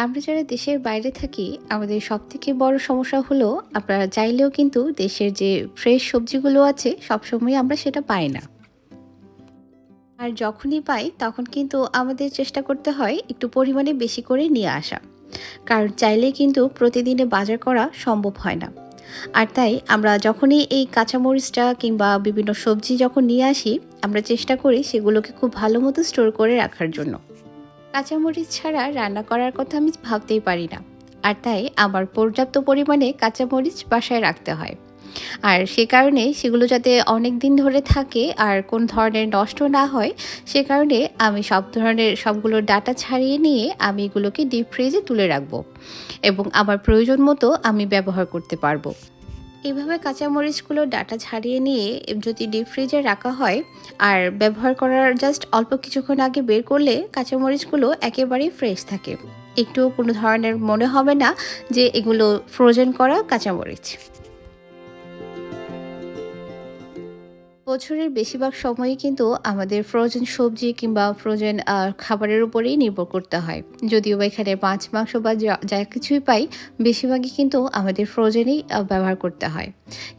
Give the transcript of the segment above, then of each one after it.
আমরা যারা দেশের বাইরে থাকি আমাদের সবথেকে বড় সমস্যা হলো আমরা চাইলেও কিন্তু দেশের যে ফ্রেশ সবজিগুলো আছে সবসময় আমরা সেটা পাই না। আর যখনই পাই তখন কিন্তু আমাদের চেষ্টা করতে হয় একটু পরিমাণে বেশি করে নিয়ে আসা, কারণ চাইলেই কিন্তু প্রতিদিনে বাজার করা সম্ভব হয় না। আর তাই আমরা যখনই এই কাঁচামরিচটা কিংবা বিভিন্ন সবজি যখন নিয়ে আসি, আমরা চেষ্টা করি সেগুলোকে খুব ভালো মতো স্টোর করে রাখার জন্য। কাঁচামরিচ ছাড়া রান্না করার কথা আমি ভাবতেই পারি না। আর তাই আমার পর্যাপ্ত পরিমাণে কাঁচামরিচ বাসায় রাখতে হয়। আর সে কারণে সেগুলো যাতে অনেক দিন ধরে থাকে আর কোন ধরনের নষ্ট না হয়, সে কারণে আমি সব ধরনের সবগুলো ডাটা ছাড়িয়ে নিয়ে আমি এগুলোকে ডিপ ফ্রিজে তুলে রাখবো এবং আমার প্রয়োজন মতো আমি ব্যবহার করতে পারবো। এভাবে কাঁচামরিচগুলো ডাটা ছাড়িয়ে নিয়ে যদি ডিপ ফ্রিজে রাখা হয় আর ব্যবহার করার জাস্ট অল্প কিছুক্ষণ আগে বের করলে কাঁচামরিচগুলো একেবারেই ফ্রেশ থাকে। একটুও কোনো ধরনের মনে হবে না যে এগুলো ফ্রোজেন করা কাঁচামরিচ। বছরের বেশিরভাগ সময়ই কিন্তু আমাদের ফ্রোজেন সবজি কিংবা ফ্রোজেন খাবারের উপরেই নির্ভর করতে হয়। যদিও বা এখানে মাছ মাংস বা যা যা কিছুই পাই, বেশিরভাগই কিন্তু আমাদের ফ্রোজেনই ব্যবহার করতে হয়।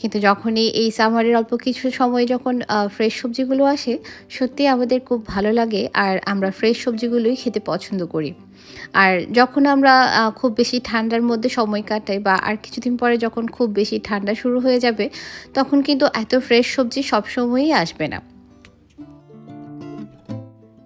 কিন্তু যখনই এই সামারের অল্প কিছু সময় যখন ফ্রেশ সবজিগুলো আসে, সত্যিই আমাদের খুব ভালো লাগে আর আমরা ফ্রেশ সবজিগুলোই খেতে পছন্দ করি। আর যখন আমরা খুব বেশি ঠান্ডার মধ্যে সময় কাটাই বা আর কিছুদিন পরে যখন খুব বেশি ঠান্ডা শুরু হয়ে যাবে, তখন কিন্তু এত ফ্রেশ সবজি সবসময়ই আসবে না।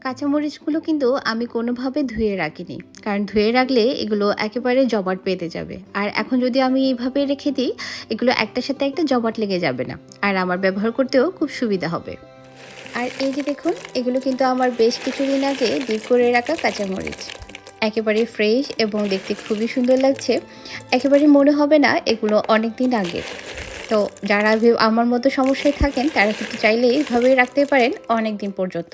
কাঁচামরিচগুলো কিন্তু আমি কোনোভাবে ধুয়ে রাখিনি, কারণ ধুয়ে রাখলে এগুলো একেবারে জমাট বেঁধে যাবে। আর এখন যদি আমি এইভাবে রেখে দিই, এগুলো একটার সাথে একটা জমাট লেগে যাবে না, আর আমার ব্যবহার করতেও খুব সুবিধা হবে। আর এই যে দেখুন, এগুলো কিন্তু আমার বেশ কিছুদিন আগে ডিপ করে রাখা কাঁচামরিচ, একেবারে ফ্রেশ এবং দেখতে খুবই সুন্দর লাগছে। একেবারে মনে হবে না এগুলো অনেক দিন আগের। তো যারা আমার মতো সমস্যায় থাকেন তারা কিন্তু চাইলে এইভাবেই রাখতে পারেন অনেক দিন পর্যন্ত।